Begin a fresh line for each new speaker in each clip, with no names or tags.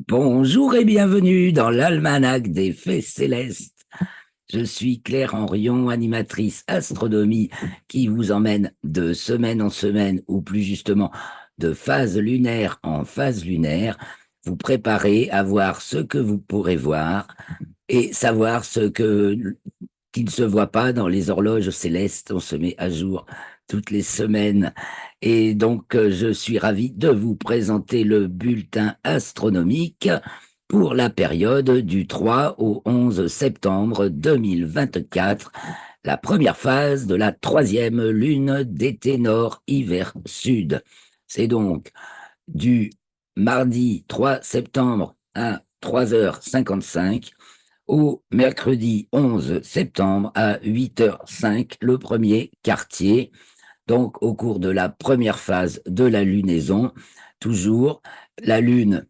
Bonjour et bienvenue dans l'almanach des faits célestes. Je suis Claire Henrion, animatrice astronomie qui vous emmène de semaine en semaine, ou plus justement de phase lunaire en phase lunaire, vous préparer à voir ce que vous pourrez voir et savoir qui ne se voit pas dans les horloges célestes. On se met à jour toutes les semaines. Et donc, je suis ravi de vous présenter le bulletin astronomique pour la période du 3 au 11 septembre 2024, la première phase de la troisième lune d'été nord, hiver sud. C'est donc du mardi 3 septembre à 3h55 au mercredi 11 septembre à 8h05, le premier quartier. Donc, au cours de la première phase de la lunaison, toujours, la lune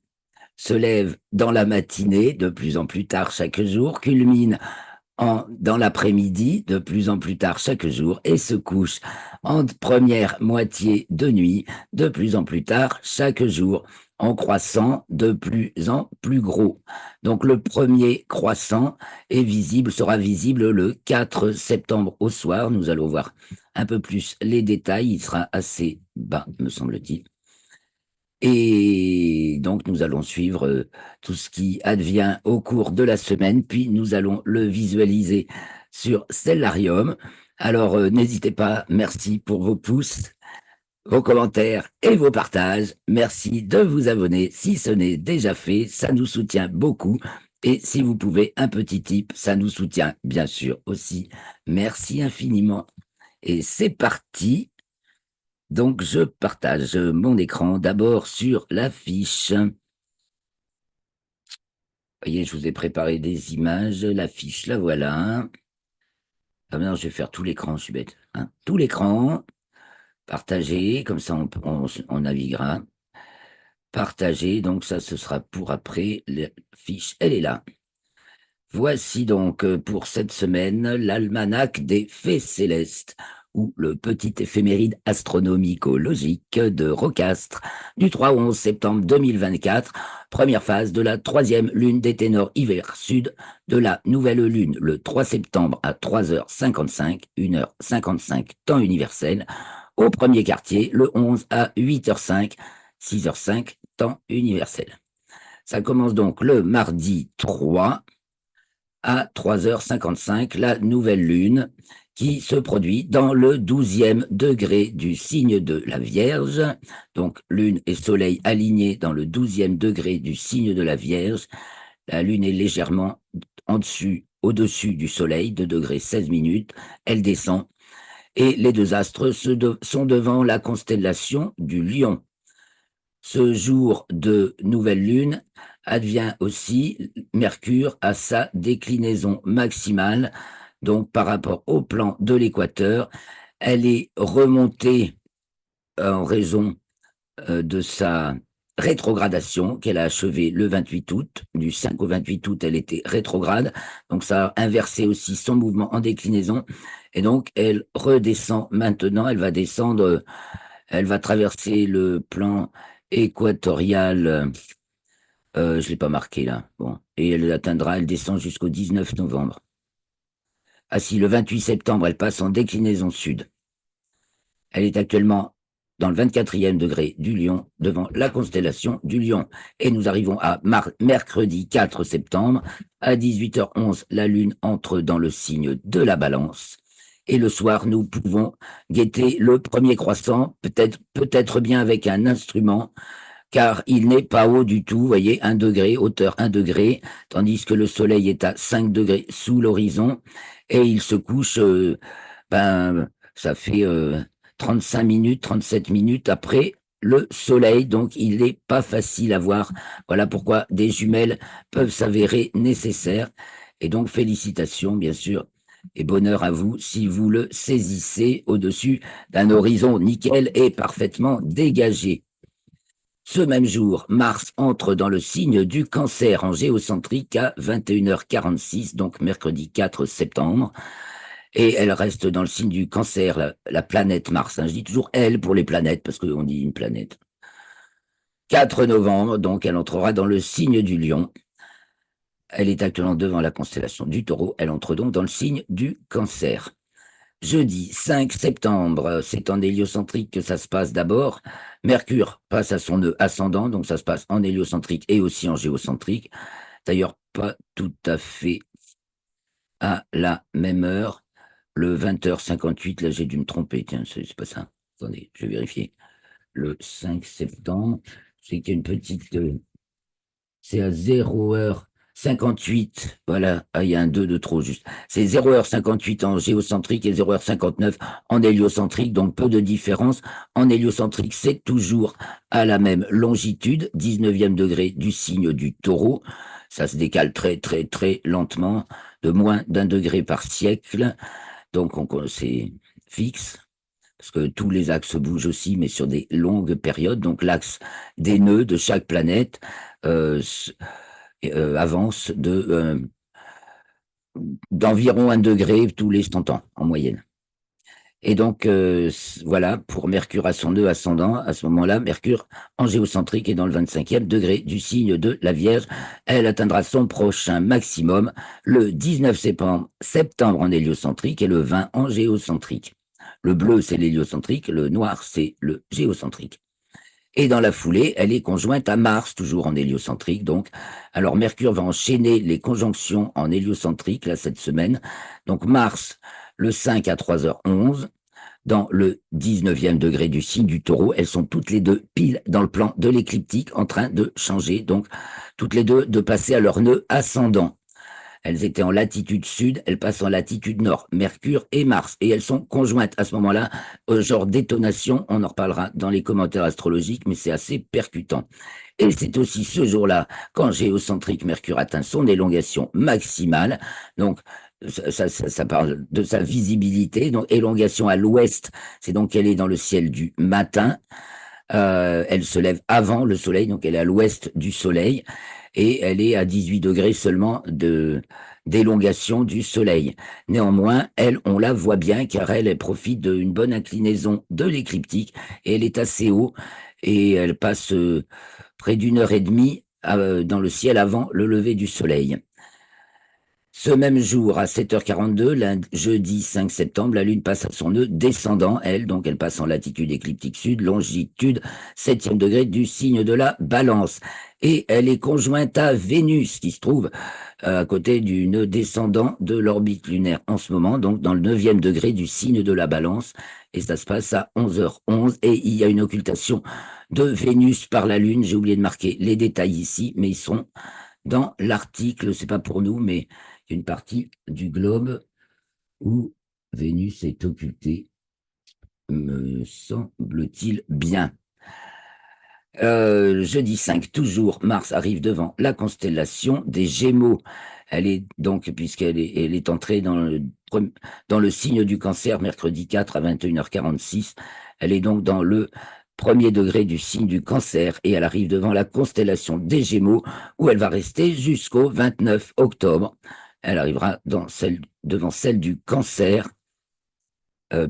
se lève dans la matinée, de plus en plus tard chaque jour, culmine dans l'après-midi, de plus en plus tard chaque jour, et se couche en première moitié de nuit, de plus en plus tard chaque jour, en croissant de plus en plus gros. Donc le premier croissant sera visible le 4 septembre au soir. Nous allons voir un peu plus les détails. Il sera assez bas, me semble-t-il. Et donc, nous allons suivre tout ce qui advient au cours de la semaine, puis nous allons le visualiser sur Stellarium. Alors, n'hésitez pas, merci pour vos pouces, vos commentaires et vos partages. Merci de vous abonner si ce n'est déjà fait, ça nous soutient beaucoup. Et si vous pouvez, un petit tip, ça nous soutient bien sûr aussi. Merci infiniment. Et c'est parti. Donc, je partage mon écran d'abord sur l'affiche. Vous voyez, je vous ai préparé des images. L'affiche, la voilà. Ah non, je vais faire tout l'écran, je suis bête. Hein. Tout l'écran, partagé, comme ça on naviguera. Partagé, donc ça, ce sera pour après. L'affiche, elle est là. Voici donc pour cette semaine l'almanach des faits célestes, ou le petit éphéméride astronomico-logique de Rocastre, du 3 au 11 septembre 2024, première phase de la troisième lune des ténors hiver sud, de la nouvelle lune le 3 septembre à 3h55, 1h55 temps universel, au premier quartier le 11 à 8h05, 6h05 temps universel. Ça commence donc le mardi 3 à 3h55, la nouvelle lune qui se produit dans le 12e degré du signe de la Vierge. Donc, lune et soleil alignés dans le 12e degré du signe de la Vierge. La lune est légèrement au-dessus du soleil, 2 degrés 16 minutes. Elle descend et les deux astres sont devant la constellation du Lion. Ce jour de nouvelle lune advient aussi Mercure à sa déclinaison maximale, donc par rapport au plan de l'équateur. Elle est remontée en raison de sa rétrogradation qu'elle a achevée le 28 août. Du 5 au 28 août, elle était rétrograde, donc ça a inversé aussi son mouvement en déclinaison, et donc elle redescend maintenant, elle va traverser le plan équatorial, je ne l'ai pas marqué là, bon, et elle descend jusqu'au 19 novembre. Ah si, le 28 septembre, elle passe en déclinaison sud. Elle est actuellement dans le 24e degré du Lion, devant la constellation du Lion. Et nous arrivons à mercredi 4 septembre, à 18h11, la Lune entre dans le signe de la Balance. Et le soir, nous pouvons guetter le premier croissant, peut-être bien avec un instrument, car il n'est pas haut du tout, vous voyez, 1 degré, hauteur 1 degré, tandis que le soleil est à 5 degrés sous l'horizon, et il se couche, ça fait 35 minutes, 37 minutes après le soleil, donc il n'est pas facile à voir. Voilà pourquoi des jumelles peuvent s'avérer nécessaires, et donc félicitations, bien sûr, et bonheur à vous si vous le saisissez au-dessus d'un horizon nickel et parfaitement dégagé. Ce même jour, Mars entre dans le signe du Cancer en géocentrique à 21h46, donc mercredi 4 septembre, et elle reste dans le signe du Cancer, la planète Mars. Hein. Je dis toujours elle pour les planètes, parce qu'on dit une planète. 4 novembre, donc elle entrera dans le signe du Lion. Elle est actuellement devant la constellation du Taureau. Elle entre donc dans le signe du Cancer. Jeudi 5 septembre, c'est en héliocentrique que ça se passe d'abord. Mercure passe à son nœud ascendant, donc ça se passe en héliocentrique et aussi en géocentrique. D'ailleurs, pas tout à fait à la même heure. Le 20h58, là j'ai dû me tromper, tiens, c'est pas ça. Attendez, je vais vérifier. Le 5 septembre, c'est qu'il y a une petite... c'est à 0h58. Voilà, ah, il y a un 2 de trop juste. C'est 0h58 en géocentrique et 0h59 en héliocentrique, donc peu de différence. En héliocentrique, c'est toujours à la même longitude, 19e degré du signe du Taureau. Ça se décale très, très, très lentement, de moins d'un degré par siècle. Donc, c'est fixe parce que tous les axes bougent aussi, mais sur des longues périodes. Donc l'axe des nœuds de chaque planète euh, avance d'environ 1 degré tous les 100 ans en moyenne. Et donc voilà, pour Mercure à son nœud ascendant, à ce moment-là, Mercure en géocentrique est dans le 25e degré du signe de la Vierge. Elle atteindra son prochain maximum le 19 septembre en héliocentrique et le 20 en géocentrique. Le bleu, c'est l'héliocentrique, le noir, c'est le géocentrique. Et dans la foulée, elle est conjointe à Mars, toujours en héliocentrique. Donc, alors Mercure va enchaîner les conjonctions en héliocentrique là cette semaine. Donc Mars, le 5 à 3h11, dans le 19e degré du signe du Taureau. Elles sont toutes les deux pile dans le plan de l'écliptique, en train de changer. Donc, toutes les deux de passer à leur nœud ascendant. Elles étaient en latitude sud, elles passent en latitude nord, Mercure et Mars, et elles sont conjointes à ce moment-là, genre détonation, on en reparlera dans les commentaires astrologiques, mais c'est assez percutant. Et c'est aussi ce jour-là, quand géocentrique Mercure atteint son élongation maximale, donc ça parle de sa visibilité, donc élongation à l'ouest, c'est donc qu'elle est dans le ciel du matin, elle se lève avant le soleil, donc elle est à l'ouest du soleil, et elle est à 18 degrés seulement d'élongation du soleil. Néanmoins, elle, on la voit bien car elle profite d'une bonne inclinaison de l'écliptique et elle est assez haut et elle passe près d'1 heure et demie dans le ciel avant le lever du soleil. Ce même jour, à 7h42, jeudi 5 septembre, la Lune passe à son nœud descendant, elle, donc elle passe en latitude écliptique sud, longitude 7e degré du signe de la Balance. Et elle est conjointe à Vénus, qui se trouve à côté du nœud descendant de l'orbite lunaire en ce moment, donc dans le 9e degré du signe de la Balance. Et ça se passe à 11h11. Et il y a une occultation de Vénus par la Lune. J'ai oublié de marquer les détails ici, mais ils sont dans l'article. C'est pas pour nous, mais une partie du globe où Vénus est occultée, me semble-t-il bien. Jeudi 5, toujours, Mars arrive devant la constellation des Gémeaux. Elle est donc, elle est entrée dans le signe du Cancer mercredi 4 à 21h46. Elle est donc dans le premier degré du signe du Cancer et elle arrive devant la constellation des Gémeaux où elle va rester jusqu'au 29 octobre. Elle arrivera devant celle du Cancer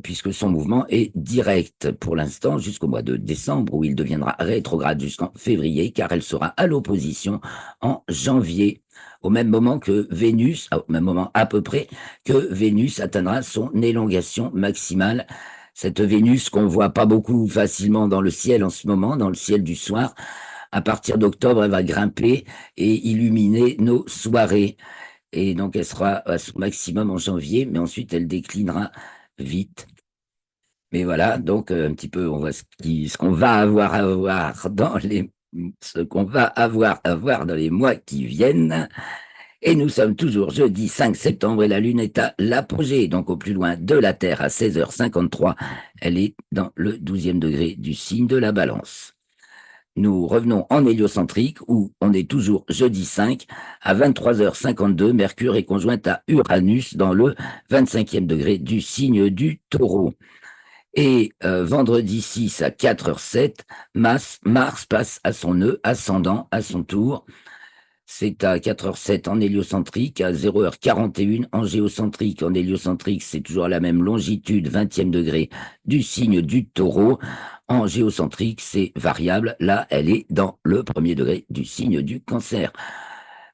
puisque son mouvement est direct pour l'instant jusqu'au mois de décembre où il deviendra rétrograde jusqu'en février car elle sera à l'opposition en janvier au même moment que Vénus, au même moment à peu près que Vénus atteindra son élongation maximale. Cette Vénus qu'on voit pas beaucoup facilement dans le ciel en ce moment, dans le ciel du soir, à partir d'octobre, elle va grimper et illuminer nos soirées. Et donc, elle sera à son maximum en janvier, mais ensuite, elle déclinera vite. Mais voilà, donc un petit peu, on voit ce qu'on va avoir à voir ce qu'on va avoir à voir dans les mois qui viennent. Et nous sommes toujours jeudi 5 septembre et la Lune est à l'apogée, donc au plus loin de la Terre à 16h53. Elle est dans le 12e degré du signe de la Balance. Nous revenons en héliocentrique où on est toujours jeudi 5 à 23h52. Mercure est conjointe à Uranus dans le 25e degré du signe du Taureau. Et vendredi 6 à 4h07, Mars passe à son nœud ascendant à son tour. c'est à 4h07 en héliocentrique, à 0h41 en géocentrique. En héliocentrique, c'est toujours à la même longitude, 20e degré du signe du taureau. En géocentrique, c'est variable. Là, elle est dans le premier degré du signe du cancer.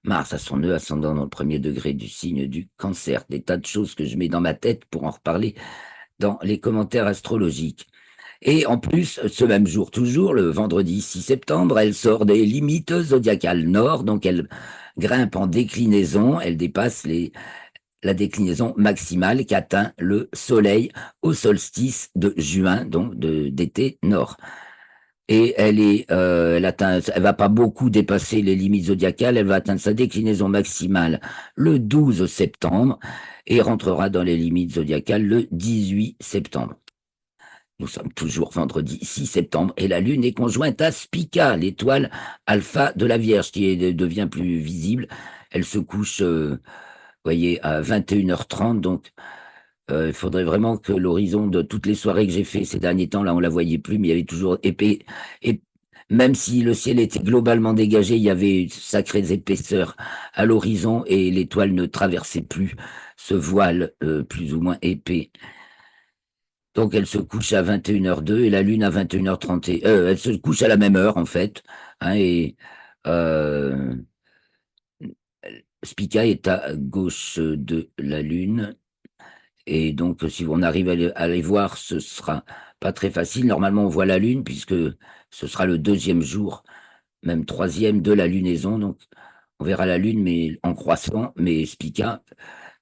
Mars a son nœud ascendant dans le premier degré du signe du cancer. Des tas de choses que je mets dans ma tête pour en reparler dans les commentaires astrologiques. Et en plus, ce même jour, toujours, le vendredi 6 septembre, elle sort des limites zodiacales nord, donc elle grimpe en déclinaison, elle dépasse la déclinaison maximale qu'atteint le Soleil au solstice de juin, donc d'été nord. Et elle va pas beaucoup dépasser les limites zodiacales, elle va atteindre sa déclinaison maximale le 12 septembre et rentrera dans les limites zodiacales le 18 septembre. Nous sommes toujours vendredi 6 septembre et la Lune est conjointe à Spica, l'étoile alpha de la Vierge, devient plus visible. Elle se couche, voyez, à 21h30. Donc, il faudrait vraiment que l'horizon de toutes les soirées que j'ai fait ces derniers temps, là, on la voyait plus, mais il y avait toujours épais. Et même si le ciel était globalement dégagé, il y avait une sacrée épaisseur à l'horizon et l'étoile ne traversait plus ce voile plus ou moins épais. Donc elle se couche à 21h02 et la Lune à 21h30. Elle se couche à la même heure, en fait. Hein, et euh, Spica est à gauche de la Lune. Et donc, si on arrive à les voir, ce sera pas très facile. Normalement, on voit la Lune, puisque ce sera le deuxième jour, même troisième de la lunaison. Donc, on verra la Lune, mais en croissant, mais Spica,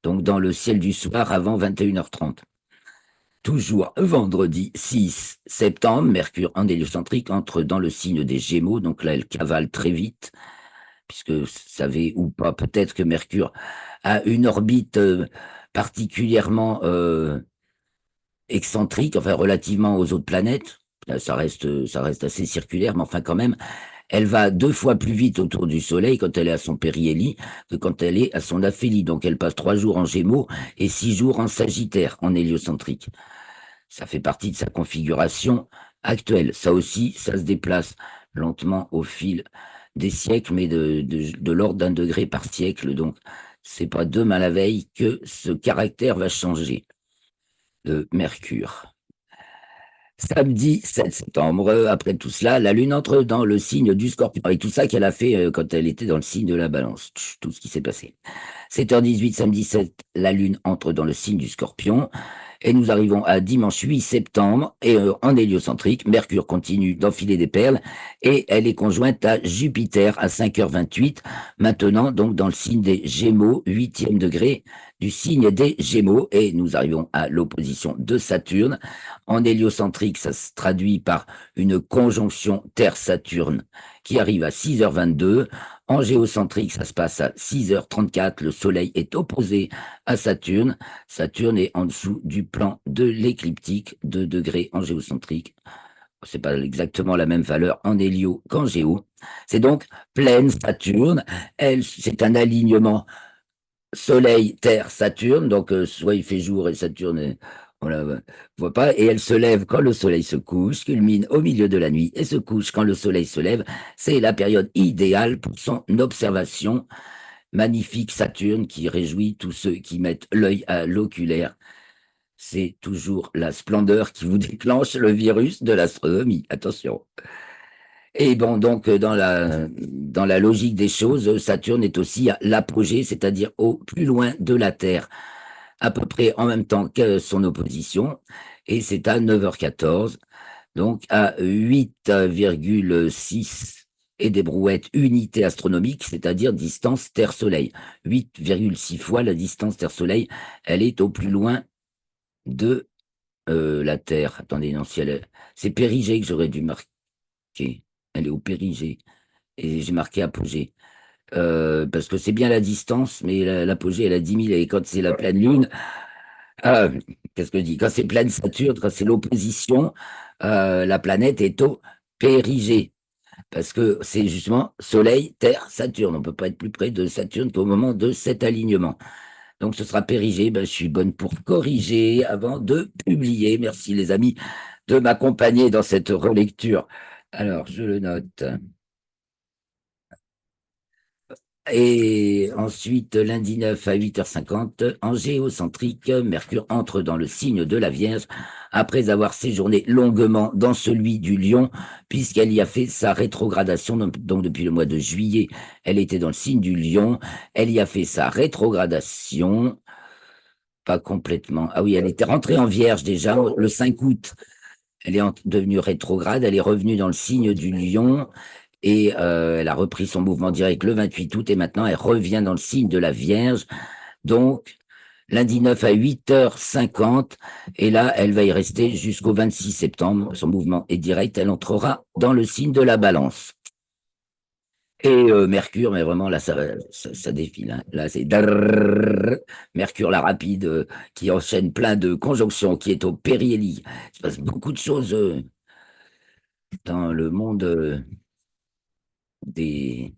donc dans le ciel du soir avant 21h30. Toujours vendredi 6 septembre, Mercure en héliocentrique entre dans le signe des Gémeaux, donc là elle cavale très vite, puisque vous savez ou pas, peut-être que Mercure a une orbite particulièrement excentrique, enfin relativement aux autres planètes. Là, ça reste assez circulaire, mais enfin quand même, elle va 2 fois plus vite autour du Soleil quand elle est à son périhélie que quand elle est à son aphélie. Donc elle passe 3 jours en Gémeaux et 6 jours en Sagittaire, en héliocentrique. Ça fait partie de sa configuration actuelle. Ça aussi, ça se déplace lentement au fil des siècles, mais de l'ordre d'un degré par siècle. Donc, c'est pas demain la veille que ce caractère va changer de Mercure. Samedi 7 septembre, après tout cela, la Lune entre dans le signe du Scorpion. Et tout ça qu'elle a fait quand elle était dans le signe de la Balance. Tout ce qui s'est passé. 7h18, samedi 7, la Lune entre dans le signe du Scorpion. Et nous arrivons à dimanche 8 septembre, et en héliocentrique, Mercure continue d'enfiler des perles, et elle est conjointe à Jupiter à 5h28, maintenant donc dans le signe des Gémeaux, 8e degré du signe des Gémeaux, et nous arrivons à l'opposition de Saturne. En héliocentrique, ça se traduit par une conjonction Terre-Saturne qui arrive à 6h22. En géocentrique, ça se passe à 6h34. Le Soleil est opposé à Saturne. Saturne est en dessous du plan de l'écliptique, 2 degrés en géocentrique. C'est pas exactement la même valeur en hélio qu'en géo. C'est donc pleine Saturne. C'est un alignement Soleil, Terre, Saturne. Donc, soit il fait jour et Saturne, on la voit pas. Et elle se lève quand le Soleil se couche, culmine au milieu de la nuit et se couche quand le Soleil se lève. C'est la période idéale pour son observation. Magnifique Saturne qui réjouit tous ceux qui mettent l'œil à l'oculaire. C'est toujours la splendeur qui vous déclenche le virus de l'astronomie. Attention. Et bon, donc, dans la logique des choses, Saturne est aussi à l'apogée, c'est-à-dire au plus loin de la Terre, à peu près en même temps que son opposition, et c'est à 9h14, donc à 8,6 et des brouettes unités astronomiques, c'est-à-dire distance Terre-Soleil. 8,6 fois la distance Terre-Soleil, elle est au plus loin de la Terre. Attendez, non, si c'est Périgée que j'aurais dû marquer. Elle est au Périgée. Et j'ai marqué apogée. Parce que c'est bien la distance, mais l'apogée, elle a 10 000. Et quand c'est la pleine lune, ah, qu'est-ce que je dis? Quand c'est pleine Saturne, quand c'est l'opposition, la planète est au périgée. Parce que c'est justement Soleil, Terre, Saturne. On ne peut pas être plus près de Saturne qu'au moment de cet alignement. Donc ce sera périgée. Ben, je suis bonne pour corriger avant de publier. Merci les amis de m'accompagner dans cette relecture. Alors, je le note. Et ensuite, lundi 9 à 8h50, en géocentrique, Mercure entre dans le signe de la Vierge après avoir séjourné longuement dans celui du Lion, puisqu'elle y a fait sa rétrogradation. Donc, depuis le mois de juillet, elle était dans le signe du Lion. Elle y a fait sa rétrogradation, pas complètement. Ah oui, elle était rentrée en Vierge déjà le 5 août. Elle est devenue rétrograde, elle est revenue dans le signe du Lion. Et elle a repris son mouvement direct le 28 août et maintenant elle revient dans le signe de la Vierge. Donc, lundi 9 à 8h50. Et là, elle va y rester jusqu'au 26 septembre. Son mouvement est direct. Elle entrera dans le signe de la Balance. Et Mercure, mais vraiment, là, ça défile, hein. Là, c'est Mercure, la rapide, qui enchaîne plein de conjonctions, qui est au périhélie. Il se passe beaucoup de choses dans le monde des...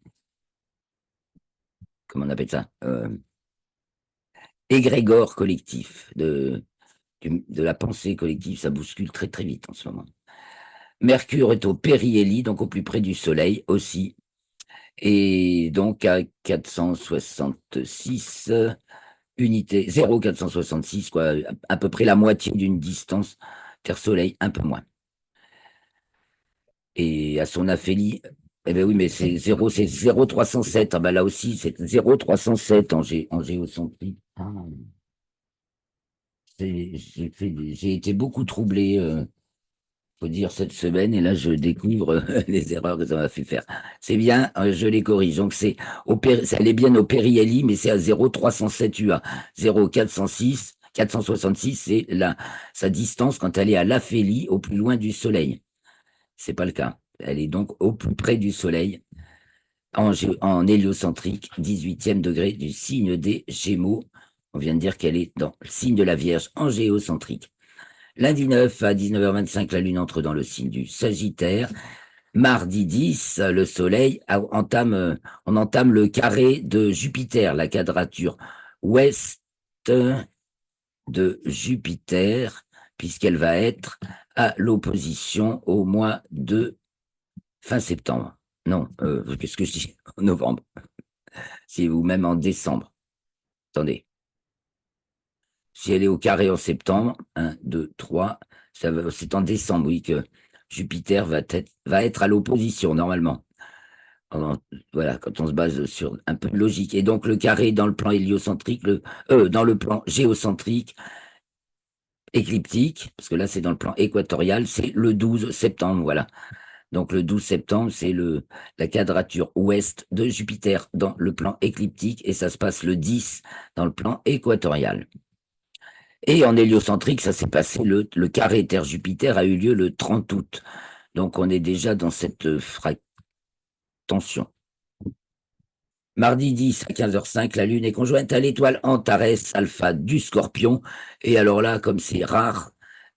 Comment on appelle ça égrégore collectif, de la pensée collective, ça bouscule très très vite en ce moment. Mercure est au périhélie, donc au plus près du Soleil aussi, et donc à 466 unités, 0,466, quoi, à peu près la moitié d'une distance Terre-Soleil, un peu moins. Et à son aphélie, eh ben oui, mais c'est 0, c'est 0,307. Ah ben là aussi, c'est 0,307 en géocentrie. Ah. J'ai été beaucoup troublé, faut dire, cette semaine, et là, je découvre les erreurs que ça m'a fait faire. C'est bien, je les corrige. Donc, ça allait bien au périhélie, mais c'est à 0,307 UA. 0,406, 466, c'est sa distance quand elle est à l'aphélie, au plus loin du Soleil. C'est pas le cas. Elle est donc au plus près du Soleil, en héliocentrique, 18e degré du signe des Gémeaux. On vient de dire qu'elle est dans le signe de la Vierge en géocentrique. Lundi 9 à 19h25, la Lune entre dans le signe du Sagittaire. Mardi 10, le Soleil on entame le carré de Jupiter, la quadrature ouest de Jupiter, puisqu'elle va être à l'opposition au mois de fin septembre. Non, qu'est-ce que je dis? En novembre. Ou même en décembre. Attendez. Si elle est au carré en septembre, 1, 2, 3, c'est en décembre, oui, que Jupiter va être à l'opposition, normalement. Voilà, quand on se base sur un peu de logique. Et donc, le carré dans le plan héliocentrique, dans le plan géocentrique, écliptique, parce que là, c'est dans le plan équatorial, c'est le 12 septembre, voilà. Donc, le 12 septembre, c'est la quadrature ouest de Jupiter dans le plan écliptique, et ça se passe le 10 dans le plan équatorial. Et en héliocentrique, ça s'est passé, le carré Terre-Jupiter a eu lieu le 30 août. Donc, on est déjà dans cette tension. Mardi 10 à 15h05, la Lune est conjointe à l'étoile Antares Alpha du Scorpion. Et alors là, comme c'est rare,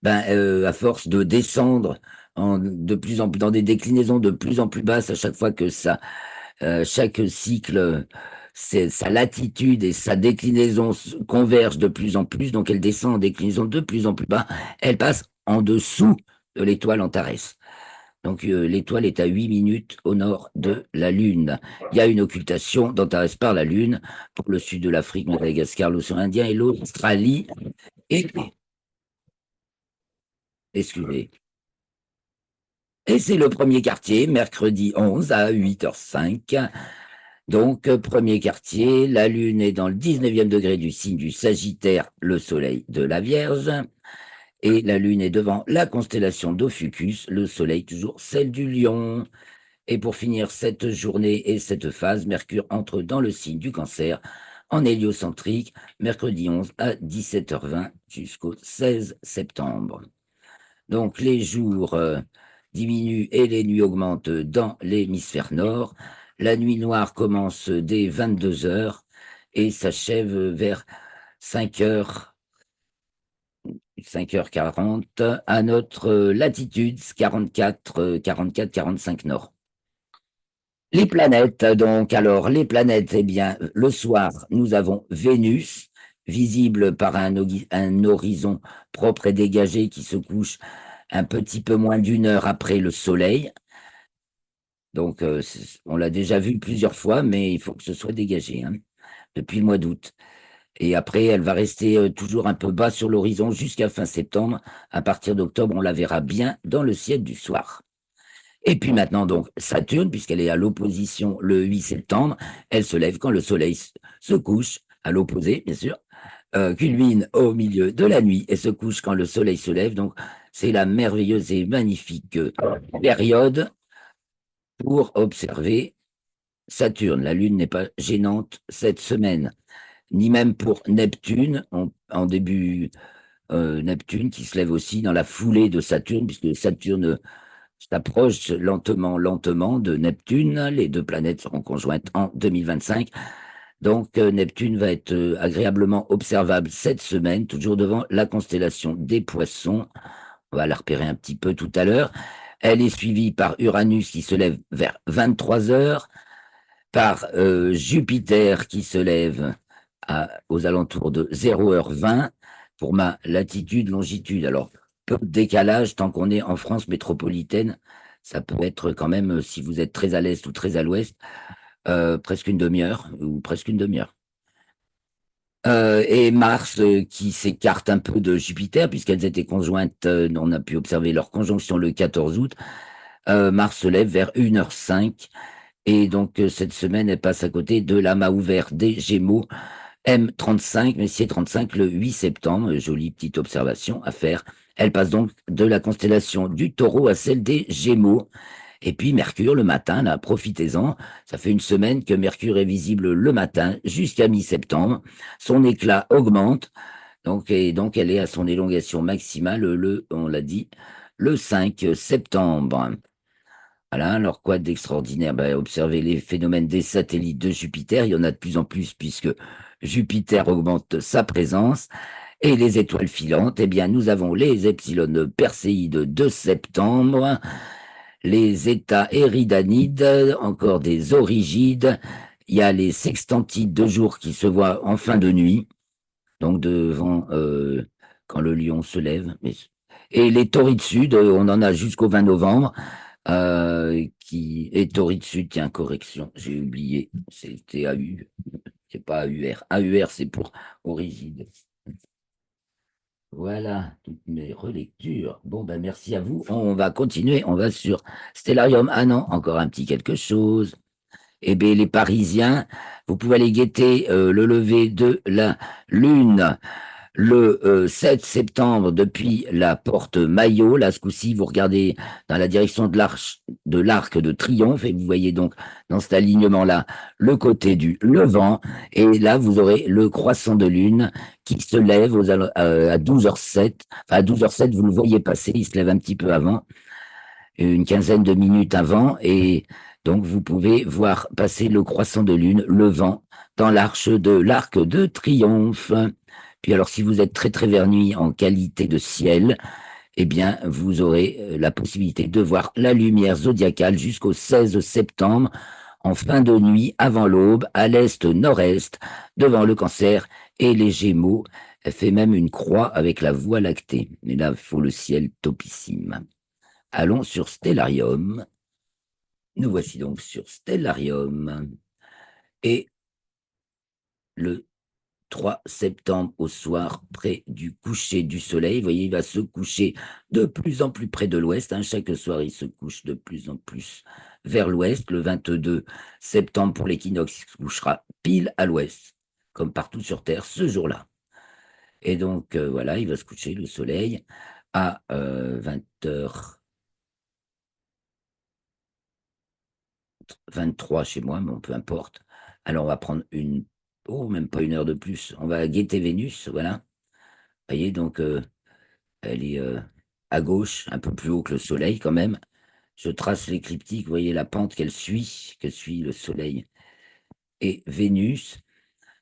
à force de descendre de plus en plus dans des déclinaisons de plus en plus basses à chaque fois que chaque cycle, sa latitude et sa déclinaison convergent de plus en plus, donc elle descend en déclinaison de plus en plus bas, elle passe en dessous de l'étoile Antares. Donc l'étoile est à 8 minutes au nord de la Lune. Il y a une occultation d'Antares par la Lune pour le sud de l'Afrique, Madagascar, l'océan Indien et l'Australie. Et, excusez. Et c'est le premier quartier, mercredi 11 à 8h05. Donc, premier quartier, la Lune est dans le 19e degré du signe du Sagittaire, le Soleil de la Vierge. Et la Lune est devant la constellation d'Ophiuchus, le Soleil toujours celle du Lion. Et pour finir cette journée et cette phase, Mercure entre dans le signe du Cancer en héliocentrique, mercredi 11 à 17h20 jusqu'au 16 septembre. Donc les jours diminuent et les nuits augmentent dans l'hémisphère nord. La nuit noire commence dès 22h et s'achève vers 5h, 5h40 à notre latitude 44-45 nord. Les planètes, donc, alors, les planètes, eh bien, le soir, nous avons Vénus, visible par un horizon propre et dégagé qui se couche un petit peu moins d'1 heure après le Soleil. Donc, on l'a déjà vu plusieurs fois, mais il faut que ce soit dégagé, hein, depuis le mois d'août. Et après, elle va rester toujours un peu bas sur l'horizon jusqu'à fin septembre. À partir d'octobre, on la verra bien dans le ciel du soir. Et puis maintenant, donc, Saturne, puisqu'elle est à l'opposition le 8 septembre, elle se lève quand le soleil se couche, à l'opposé, bien sûr, culmine au milieu de la nuit et se couche quand le soleil se lève. Donc, c'est la merveilleuse et magnifique période pour observer Saturne. La Lune n'est pas gênante cette semaine, ni même pour Neptune, en début, Neptune qui se lève aussi dans la foulée de Saturne, puisque Saturne s'approche lentement, lentement de Neptune. Les deux planètes seront conjointes en 2025. Donc, Neptune va être agréablement observable cette semaine, toujours devant la constellation des Poissons. On va la repérer un petit peu tout à l'heure. Elle est suivie par Uranus qui se lève vers 23 heures, par Jupiter qui se lève aux alentours de 0h20 pour ma latitude, longitude. Alors, peu de décalage tant qu'on est en France métropolitaine. Ça peut être quand même, si vous êtes très à l'est ou très à l'ouest, presque une demi-heure ou presque une demi-heure. Et Mars qui s'écarte un peu de Jupiter puisqu'elles étaient conjointes, on a pu observer leur conjonction le 14 août. Mars se lève vers 1h05 et donc cette semaine elle passe à côté de l'amas ouvert des Gémeaux M35, Messier 35 le 8 septembre. Jolie petite observation à faire. Elle passe donc de la constellation du Taureau à celle des Gémeaux. Et puis Mercure le matin, là, profitez-en. Ça fait une semaine que Mercure est visible le matin jusqu'à mi-septembre. Son éclat augmente. Donc elle est à son élongation maximale on l'a dit, le 5 septembre. Voilà, alors quoi d'extraordinaire? Ben, observez les phénomènes des satellites de Jupiter. Il y en a de plus en plus puisque Jupiter augmente sa présence. Et les étoiles filantes, eh bien, nous avons les epsilon Perséides de septembre, les états éridanides, encore des origides. Il y a les sextantides de jour qui se voient en fin de nuit, donc devant quand le lion se lève. Et les taurides sud, on en a jusqu'au 20 novembre. Et tauride sud, tiens, correction, j'ai oublié, c'était AU, c'est pas AUR. AUR, c'est pour origine. Voilà, toutes mes relectures. Bon, ben merci à vous. On va continuer. On va sur Stellarium. Ah non, encore un petit quelque chose. Eh bien, les Parisiens, vous pouvez aller guetter le lever de la Lune le 7 septembre depuis la porte Maillot. Là, ce coup-ci, vous regardez dans la direction de l'Arc de Triomphe et vous voyez donc dans cet alignement-là le côté du Levant. Et là, vous aurez le croissant de lune qui se lève à 12h07. Enfin, à 12h07, vous le voyez passer, il se lève un petit peu avant, une quinzaine de minutes avant. Et donc, vous pouvez voir passer le croissant de lune, levant, dans l'arche de l'Arc de Triomphe. Puis alors, si vous êtes très très vernis en qualité de ciel, eh bien, vous aurez la possibilité de voir la lumière zodiacale jusqu'au 16 septembre, en fin de nuit, avant l'aube, à l'est-nord-est, devant le Cancer et les Gémeaux. Elle fait même une croix avec la Voie lactée. Mais là, il faut le ciel topissime. Allons sur Stellarium. Nous voici donc sur Stellarium. Et le 3 septembre au soir, près du coucher du soleil. Vous voyez, il va se coucher de plus en plus près de l'ouest, hein. Chaque soir, il se couche de plus en plus vers l'ouest. Le 22 septembre, pour l'équinoxe, il se couchera pile à l'ouest, comme partout sur Terre, ce jour-là. Et donc, voilà, il va se coucher, le soleil, à 20h23 chez moi, mais peu importe. Alors, on va prendre même pas une heure de plus. On va guetter Vénus, voilà. Vous voyez, donc, elle est à gauche, un peu plus haut que le soleil quand même. Je trace l'écliptique, vous voyez la pente que suit le soleil et Vénus.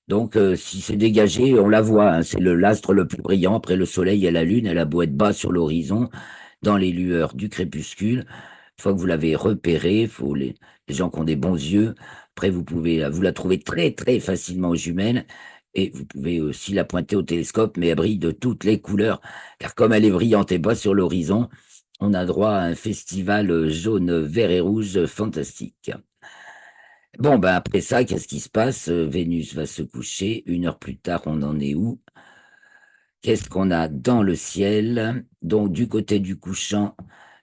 Donc, si c'est dégagé, on la voit, hein, c'est l'astre le plus brillant après le soleil et la lune. Elle a beau être bas sur l'horizon, dans les lueurs du crépuscule. Une fois que vous l'avez repérée, faut les gens qui ont des bons yeux, après vous la trouvez très très facilement aux jumelles. Et vous pouvez aussi la pointer au télescope, mais elle brille de toutes les couleurs, car comme elle est brillante et bas sur l'horizon, on a droit à un festival jaune, vert et rouge fantastique. Bon, ben après ça, qu'est-ce qui se passe? Vénus va se coucher. 1 heure plus tard, on en est où? Qu'est-ce qu'on a dans le ciel? Donc, du côté du couchant,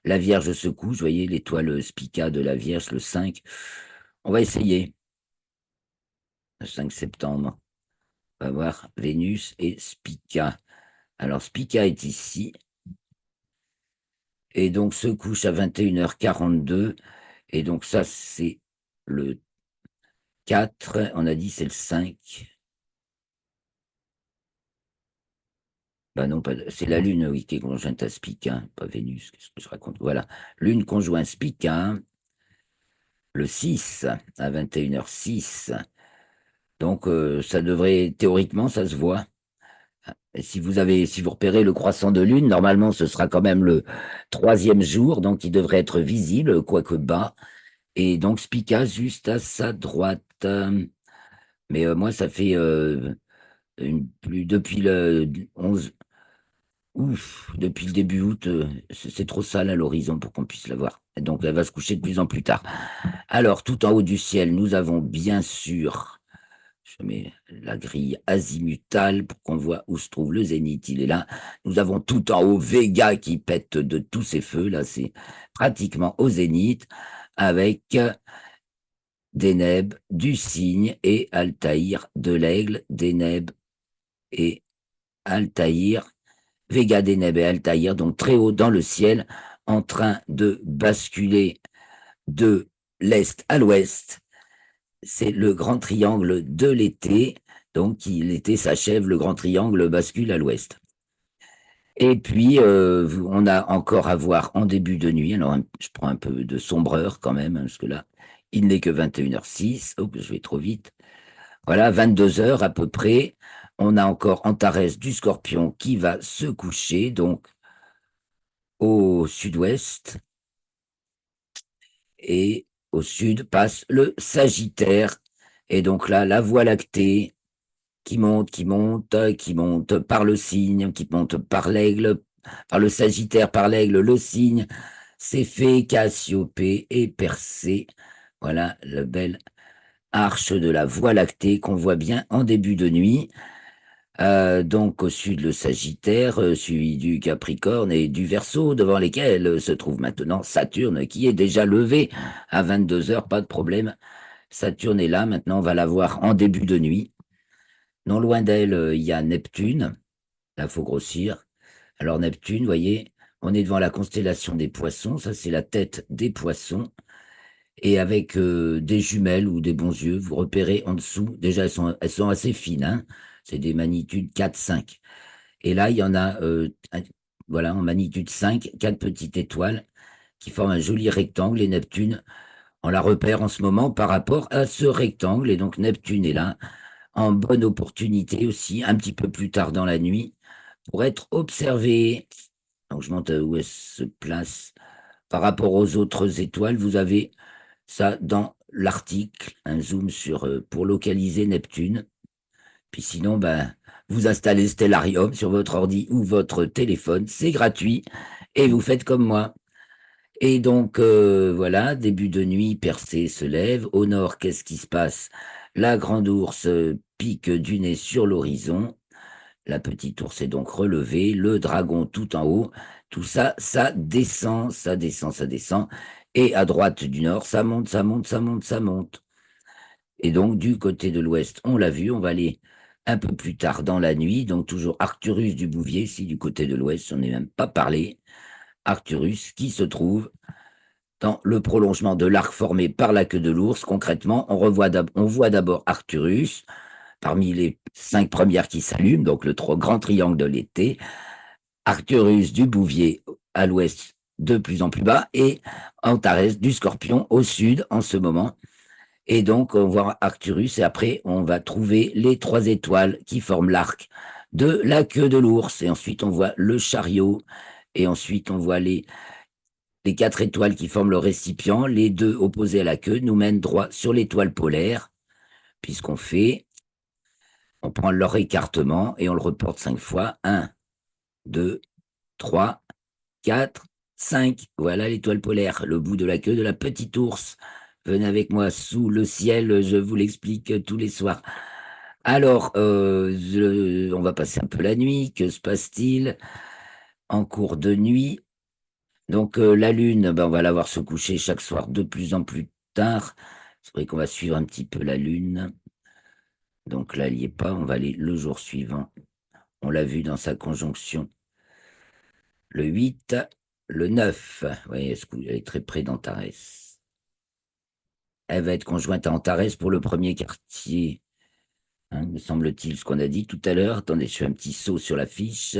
la Vierge se couche. Vous voyez l'étoile Spica de la Vierge, le 5. On va essayer. Le 5 septembre. On va voir Vénus et Spica. Alors, Spica est ici. Et donc, se couche à 21h42. Et donc, ça, c'est le 4. On a dit c'est le 5. Bah non, c'est la Lune, oui, qui est conjointe à Spica, pas Vénus. Qu'est-ce que je raconte? Voilà. Lune conjointe Spica, le 6 à 21h06. Donc, ça devrait, théoriquement, ça se voit. Et si vous repérez le croissant de Lune, normalement, ce sera quand même le troisième jour, donc il devrait être visible, quoique bas. Et donc, Spica juste à sa droite. Mais moi, ça fait depuis le 11, ouf, depuis le début août, c'est trop sale à l'horizon pour qu'on puisse la voir. Et donc, elle va se coucher de plus en plus tard. Alors, tout en haut du ciel, nous avons bien sûr, je mets la grille azimutale pour qu'on voit où se trouve le zénith. Il est là. Nous avons tout en haut Vega qui pète de tous ses feux. Là, c'est pratiquement au zénith avec Deneb du cygne et Altaïr de l'aigle. Deneb et Altaïr. Vega, Deneb et Altaïr, donc très haut dans le ciel, en train de basculer de l'est à l'ouest. C'est le grand triangle de l'été. Donc, l'été s'achève, le grand triangle bascule à l'ouest. Et puis, on a encore à voir en début de nuit. Alors, je prends un peu de sombreur quand même, hein, parce que là, il n'est que 21h06. Oh, je vais trop vite. Voilà, 22 heures à peu près. On a encore Antares du Scorpion qui va se coucher, donc au sud-ouest. Et au sud passe le Sagittaire. Et donc là, la Voie lactée qui monte, qui monte, qui monte par le cygne, qui monte par l'aigle, par le Sagittaire, par l'aigle, le cygne, c'est fait Cassiopée et Persée. Voilà la belle arche de la Voie lactée qu'on voit bien en début de nuit. Donc au sud le Sagittaire, suivi du Capricorne et du Verseau, devant lesquels se trouve maintenant Saturne, qui est déjà levé à 22 heures, pas de problème. Saturne est là, maintenant on va la voir en début de nuit. Non loin d'elle, il y a Neptune, là faut grossir. Alors Neptune, vous voyez, on est devant la constellation des Poissons, ça c'est la tête des Poissons, et avec des jumelles ou des bons yeux, vous repérez en dessous, déjà elles sont assez fines, hein, c'est des magnitudes 4-5. Et là, il y en a, voilà, en magnitude 5, 4 petites étoiles qui forment un joli rectangle. Et Neptune, on la repère en ce moment par rapport à ce rectangle. Et donc, Neptune est là, en bonne opportunité aussi, un petit peu plus tard dans la nuit, pour être observé. Donc, je montre où elle se place par rapport aux autres étoiles. Vous avez ça dans l'article, un zoom sur, pour localiser Neptune. Puis sinon, ben, vous installez Stellarium sur votre ordi ou votre téléphone, c'est gratuit, et vous faites comme moi. Et donc, voilà, début de nuit, Persée se lève. Au nord, qu'est-ce qui se passe? La grande ours pique du nez sur l'horizon. La petite ours est donc relevée. Le dragon tout en haut. Tout ça, ça descend, ça descend, ça descend. Et à droite du nord, ça monte, ça monte, ça monte, ça monte. Et donc, du côté de l'ouest, on l'a vu, on va aller un peu plus tard dans la nuit. Donc, toujours Arcturus du Bouvier, si du côté de l'ouest, on n'est même pas parlé. Arcturus qui se trouve dans le prolongement de l'arc formé par la queue de l'ours. Concrètement, on voit d'abord Arcturus parmi les 5 premières qui s'allument, donc le grand triangle de l'été. Arcturus du Bouvier à l'ouest, de plus en plus bas, et Antares du Scorpion au sud en ce moment. Et donc, on voit Arcturus, et après, on va trouver les 3 étoiles qui forment l'arc de la queue de l'ours. Et ensuite, on voit le chariot. Et ensuite, on voit les 4 étoiles qui forment le récipient. Les 2 opposés à la queue nous mènent droit sur l'étoile polaire, puisqu'on fait, on prend leur écartement et on le reporte 5 fois. 1, 2, 3, 4, 5, voilà l'étoile polaire, le bout de la queue de la petite ours. Venez avec moi sous le ciel, je vous l'explique tous les soirs. Alors, on va passer un peu la nuit. Que se passe-t-il en cours de nuit? Donc, la lune, ben, on va la voir se coucher chaque soir de plus en plus tard. C'est vrai qu'on va suivre un petit peu la lune. Donc là, il n'y est pas, on va aller le jour suivant. On l'a vu dans sa conjonction. Le 8, le 9. Oui, elle est très près d'Antares. Elle va être conjointe à Antares pour le premier quartier. Hein, me semble-t-il, ce qu'on a dit tout à l'heure. Attendez, je fais un petit saut sur la fiche.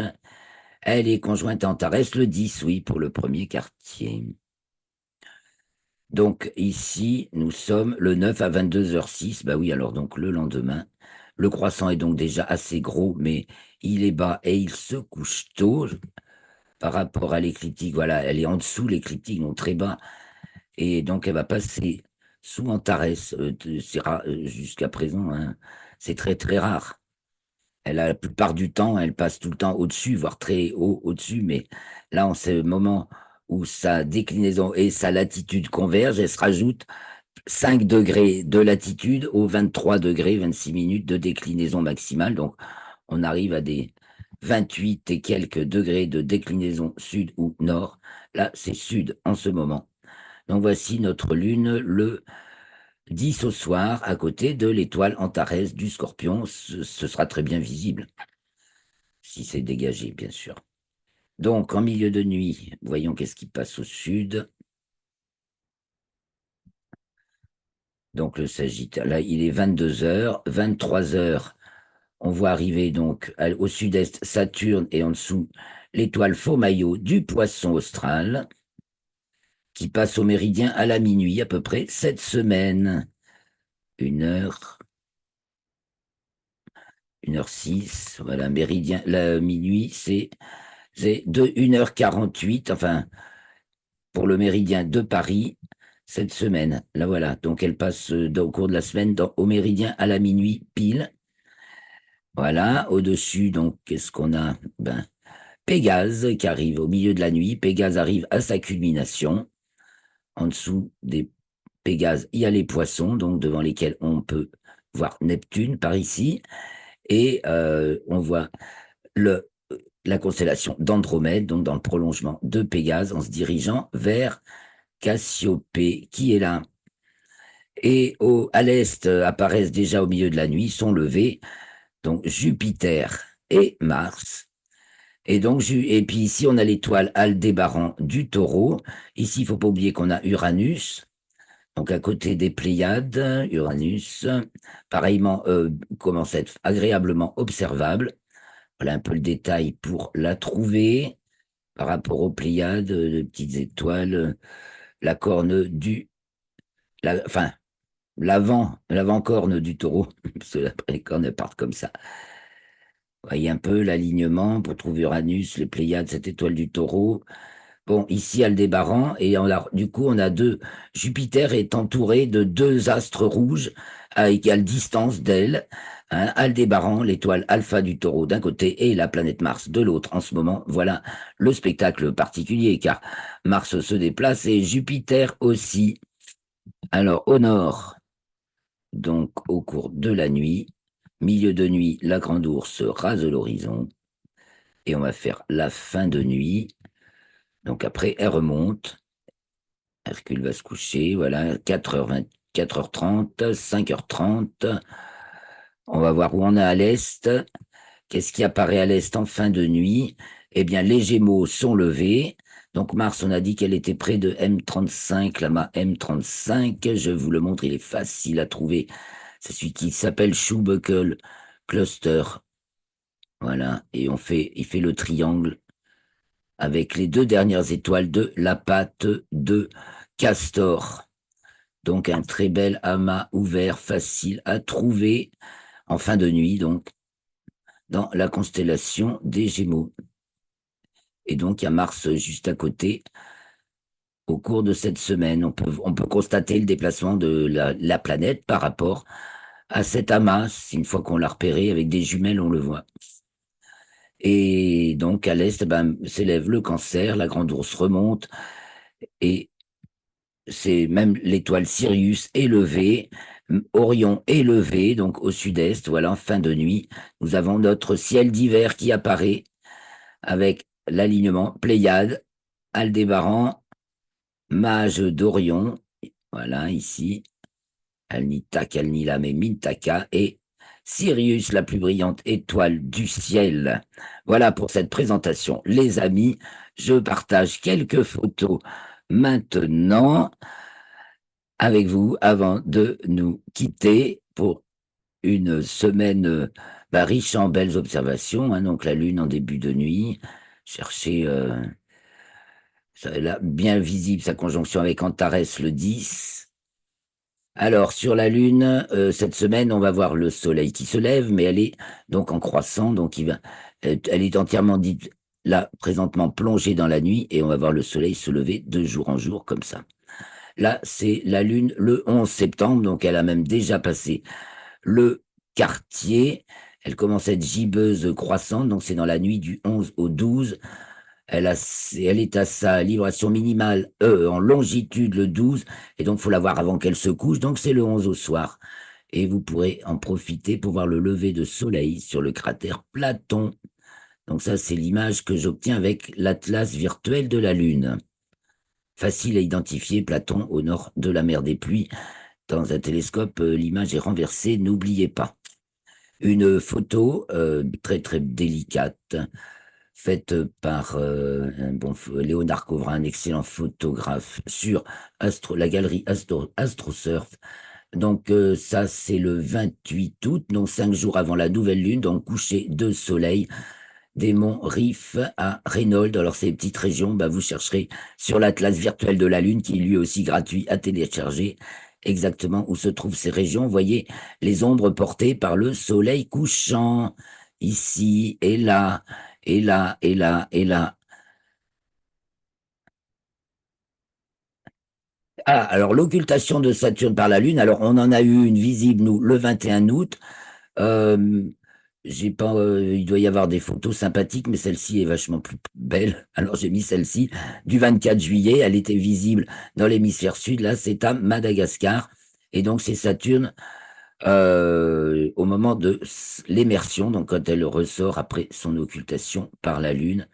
Elle est conjointe à Antares le 10, oui, pour le premier quartier. Donc ici, nous sommes le 9 à 22h06. Bah oui, alors donc le lendemain. Le croissant est donc déjà assez gros, mais il est bas et il se couche tôt par rapport à l'écliptique. Voilà, elle est en dessous, l'écliptique, donc très bas. Et donc elle va passer sous Antares. Jusqu'à présent, hein, c'est très très rare. La plupart du temps, elle passe tout le temps au-dessus, voire très haut au-dessus, mais là, en ce moment où sa déclinaison et sa latitude convergent, elle se rajoute 5 degrés de latitude aux 23 degrés, 26 minutes de déclinaison maximale. Donc, on arrive à des 28 et quelques degrés de déclinaison sud ou nord. Là, c'est sud en ce moment. Donc, voici notre lune le 10 au soir, à côté de l'étoile Antares du Scorpion. Ce sera très bien visible si c'est dégagé, bien sûr. Donc, en milieu de nuit, voyons qu'est-ce qui passe au sud. Donc, le Sagittaire, là, il est 22 heures, 23 heures. On voit arriver donc au sud-est Saturne et en dessous l'étoile Faux-Maillot du Poisson austral qui passe au méridien à la minuit à peu près cette semaine. 1 heure, 1h06, voilà, méridien, la minuit, c'est de 1h48, enfin, pour le méridien de Paris, cette semaine. Là, voilà. Donc, elle passe au cours de la semaine au méridien à la minuit pile. Voilà. Au-dessus, donc, qu'est-ce qu'on a? Ben, Pégase qui arrive au milieu de la nuit. Pégase arrive à sa culmination. En dessous des Pégases, il y a les poissons, donc devant lesquels on peut voir Neptune par ici. Et on voit le, la constellation d'Andromède, donc dans le prolongement de Pégase, en se dirigeant vers Cassiopée, qui est là. Et à l'est apparaissent déjà au milieu de la nuit, sont levés, donc Jupiter et Mars. Et donc, et puis ici, on a l'étoile Aldébaran du Taureau. Ici, il faut pas oublier qu'on a Uranus, donc à côté des Pléiades, Uranus, pareillement, commence à être agréablement observable. Voilà un peu le détail pour la trouver par rapport aux Pléiades, de petites étoiles, la corne enfin, l'avant-corne du taureau, parce que après les cornes elles partent comme ça. Vous voyez un peu l'alignement pour trouver Uranus, les Pléiades, cette étoile du taureau. Bon, ici, Aldébaran, et du coup, on a Jupiter est entouré de deux astres rouges à égale distance d'elle. Hein, Aldébaran, l'étoile alpha du taureau d'un côté, et la planète Mars de l'autre. En ce moment, voilà le spectacle particulier, car Mars se déplace et Jupiter aussi. Alors, au nord, donc au cours de la nuit, milieu de nuit, la grande ourse rase l'horizon, et on va faire la fin de nuit. Donc après, elle remonte. Hercule va se coucher, voilà, 4h20, 4h30, 5h30. On va voir où on est à l'est. Qu'est-ce qui apparaît à l'est en fin de nuit? Eh bien, les Gémeaux sont levés. Donc Mars, on a dit qu'elle était près de M35, la M35. Je vous le montre, il est facile à trouver. C'est celui qui s'appelle Schubuckle Cluster. Voilà, et il fait le triangle avec les deux dernières étoiles de la patte de Castor. Donc un très bel amas ouvert, facile à trouver en fin de nuit, donc dans la constellation des Gémeaux. Et donc il y a Mars juste à côté. Au cours de cette semaine, on peut constater le déplacement de la planète par rapport à cet amas. Une fois qu'on l'a repéré avec des jumelles, on le voit. Et donc, à l'est, ben, s'élève le Cancer, la Grande Ourse remonte, et c'est même l'étoile Sirius élevée, Orion élevé, donc au sud-est, voilà, en fin de nuit. Nous avons notre ciel d'hiver qui apparaît avec l'alignement Pléiade, Aldébaran, Mage d'Orion, voilà, ici, Alnitak, Alnila, mais Mintaka, et Sirius, la plus brillante étoile du ciel. Voilà pour cette présentation. Les amis, je partage quelques photos maintenant avec vous avant de nous quitter pour une semaine bah, riche en belles observations, hein. Donc la Lune en début de nuit, cherchez là, bien visible sa conjonction avec Antares le 10. Alors sur la Lune, cette semaine, on va voir le Soleil qui se lève, mais elle est donc en croissant, donc elle est entièrement dite là présentement plongée dans la nuit, et on va voir le Soleil se lever de jour en jour comme ça. Là, c'est la Lune le 11 septembre, donc elle a même déjà passé le quartier. Elle commence à être gibbeuse croissante, donc c'est dans la nuit du 11 au 12. Elle est à sa libration minimale en longitude le 12, et donc il faut la voir avant qu'elle se couche, donc c'est le 11 au soir. Et vous pourrez en profiter pour voir le lever de soleil sur le cratère Platon. Donc ça, c'est l'image que j'obtiens avec l'atlas virtuel de la Lune. Facile à identifier, Platon au nord de la mer des Pluies. Dans un télescope, l'image est renversée, n'oubliez pas. Une photo très très délicate, faite par Léonard Covrin, un excellent photographe, sur la galerie AstroSurf. Donc ça, c'est le 28 août, donc 5 jours avant la nouvelle lune, donc coucher de soleil des monts Rif à Reynold. Alors ces petites régions, bah, vous chercherez sur l'atlas virtuel de la Lune, qui est lui aussi gratuit à télécharger, exactement où se trouvent ces régions. Vous voyez les ombres portées par le soleil couchant, ici et là, et là, et là, et là. Ah, alors l'occultation de Saturne par la Lune, alors on en a eu une visible, nous, le 21 août. Euh, j'ai pas, il doit y avoir des photos sympathiques, mais celle-ci est vachement plus belle. Alors j'ai mis celle-ci du 24 juillet. Elle était visible dans l'hémisphère sud. Là, c'est à Madagascar. Et donc c'est Saturne au moment de l'émersion, donc quand elle ressort après son occultation par la Lune.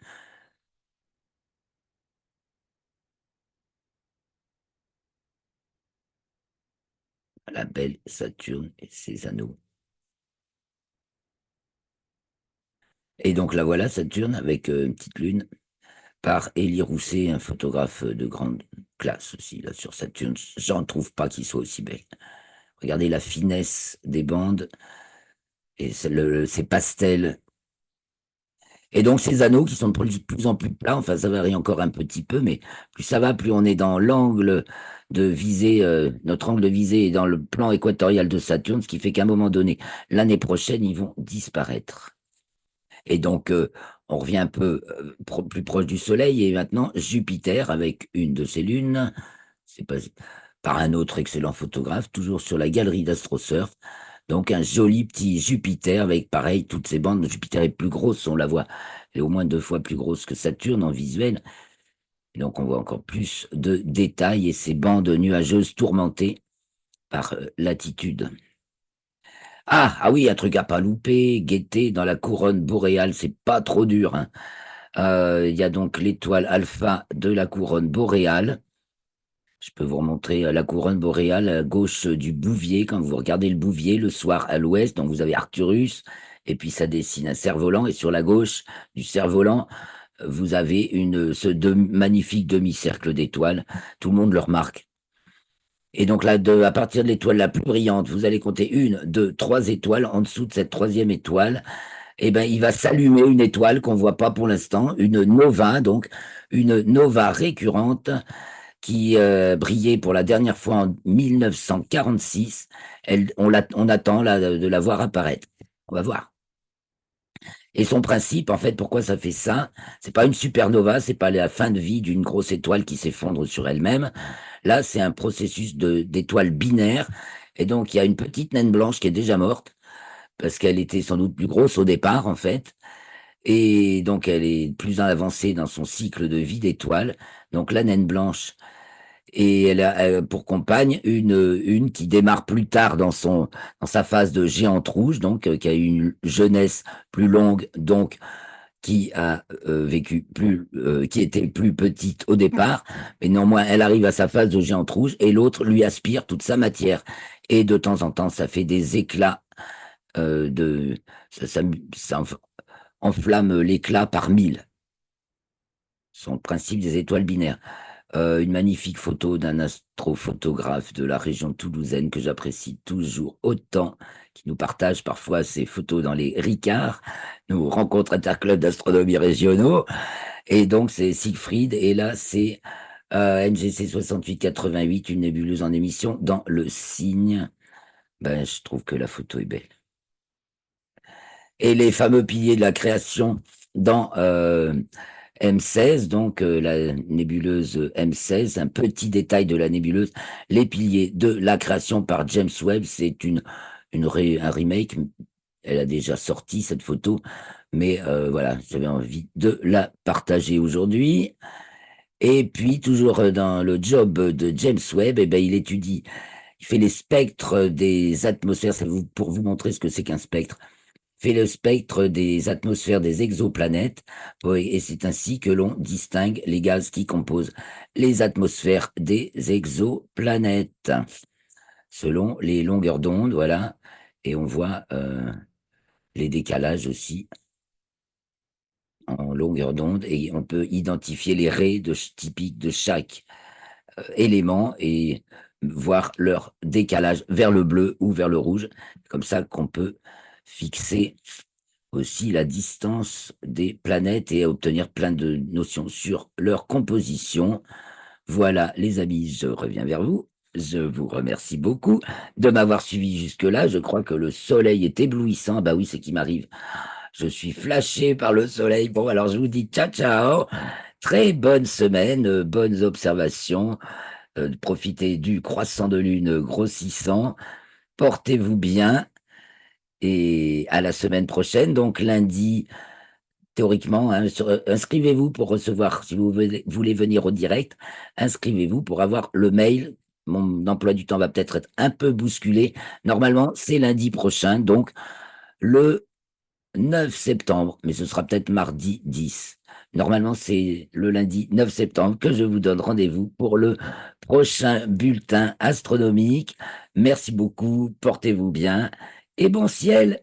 La belle Saturne et ses anneaux. Et donc la voilà, Saturne, avec une petite lune, par Élie Rousset, un photographe de grande classe aussi, là, sur Saturne. J'en trouve pas qui soit aussi belle. Regardez la finesse des bandes et ces pastels. Et donc ces anneaux qui sont de plus en plus plats, enfin ça varie encore un petit peu, mais plus ça va, plus on est dans l'angle de visée, notre angle de visée est dans le plan équatorial de Saturne, ce qui fait qu'à un moment donné, l'année prochaine, ils vont disparaître. Et donc, on revient un peu plus proche du Soleil, et maintenant Jupiter avec une de ses lunes, c'est pas, par un autre excellent photographe, toujours sur la galerie d'AstroSurf. Donc un joli petit Jupiter avec pareil, toutes ces bandes. Jupiter est plus grosse, on la voit, elle est au moins 2 fois plus grosse que Saturne en visuel. Et donc on voit encore plus de détails et ces bandes nuageuses tourmentées par latitude. Ah oui, un truc à pas louper, guetter dans la couronne boréale, c'est pas trop dur, hein. Il y a donc l'étoile alpha de la couronne boréale. Je peux vous remontrer la couronne boréale à gauche du Bouvier. Quand vous regardez le Bouvier le soir à l'ouest, donc vous avez Arcturus, et puis ça dessine un cerf-volant, et sur la gauche du cerf-volant, vous avez ce magnifique demi-cercle d'étoiles. Tout le monde le remarque. Et donc là, à partir de l'étoile la plus brillante, vous allez compter une, deux, trois étoiles. En dessous de cette troisième étoile, eh ben, il va s'allumer une étoile qu'on voit pas pour l'instant, une nova, donc une nova récurrente qui brillait pour la dernière fois en 1946. On attend là, de la voir apparaître. On va voir. Et son principe, en fait, pourquoi ça fait ça? C'est pas une supernova, c'est pas la fin de vie d'une grosse étoile qui s'effondre sur elle-même. Là, c'est un processus d'étoile binaire. Et donc, il y a une petite naine blanche qui est déjà morte, parce qu'elle était sans doute plus grosse au départ, en fait. Et donc, elle est plus avancée dans son cycle de vie d'étoile. Donc, la naine blanche. Et elle a pour compagne une qui démarre plus tard dans sa phase de géante rouge, donc qui a eu une jeunesse plus longue, donc qui a qui était plus petite au départ, mais néanmoins elle arrive à sa phase de géante rouge et l'autre lui aspire toute sa matière. Et de temps en temps, ça fait des éclats de, ça enflamme l'éclat par mille. C'est le principe des étoiles binaires. Une magnifique photo d'un astrophotographe de la région toulousaine que j'apprécie toujours autant, qui nous partage parfois ses photos dans les Ricards, nous rencontres interclubs d'astronomie régionaux. Et donc, c'est Siegfried. Et là, c'est NGC 6888, une nébuleuse en émission dans le Cygne. Ben, je trouve que la photo est belle. Et les fameux piliers de la création dans M16, donc la nébuleuse M16, un petit détail de la nébuleuse, les piliers de la création par James Webb, c'est un remake. Elle a déjà sorti cette photo, mais voilà, j'avais envie de la partager aujourd'hui. Et puis, toujours dans le job de James Webb, eh ben, il fait les spectres des atmosphères. Pour vous montrer ce que c'est qu'un spectre, fait le spectre des atmosphères des exoplanètes, oui, et c'est ainsi que l'on distingue les gaz qui composent les atmosphères des exoplanètes, selon les longueurs d'onde, voilà, et on voit les décalages aussi en longueur d'onde, et on peut identifier les raies typiques de chaque élément et voir leur décalage vers le bleu ou vers le rouge, comme ça qu'on peut fixer aussi la distance des planètes et à obtenir plein de notions sur leur composition. Voilà, les amis, je reviens vers vous. Je vous remercie beaucoup de m'avoir suivi jusque-là. Je crois que le soleil est éblouissant. Bah oui, c'est qui m'arrive. Je suis flashé par le soleil. Bon, alors je vous dis ciao, ciao. Très bonne semaine, bonnes observations. Profitez du croissant de lune grossissant. Portez-vous bien et à la semaine prochaine. Donc lundi, théoriquement, hein, inscrivez-vous pour recevoir, si vous voulez venir au direct, inscrivez-vous pour avoir le mail. Mon emploi du temps va peut-être être un peu bousculé. Normalement, c'est lundi prochain, donc le 9 septembre, mais ce sera peut-être mardi 10. Normalement, c'est le lundi 9 septembre que je vous donne rendez-vous pour le prochain bulletin astronomique. Merci beaucoup, portez-vous bien et bon ciel!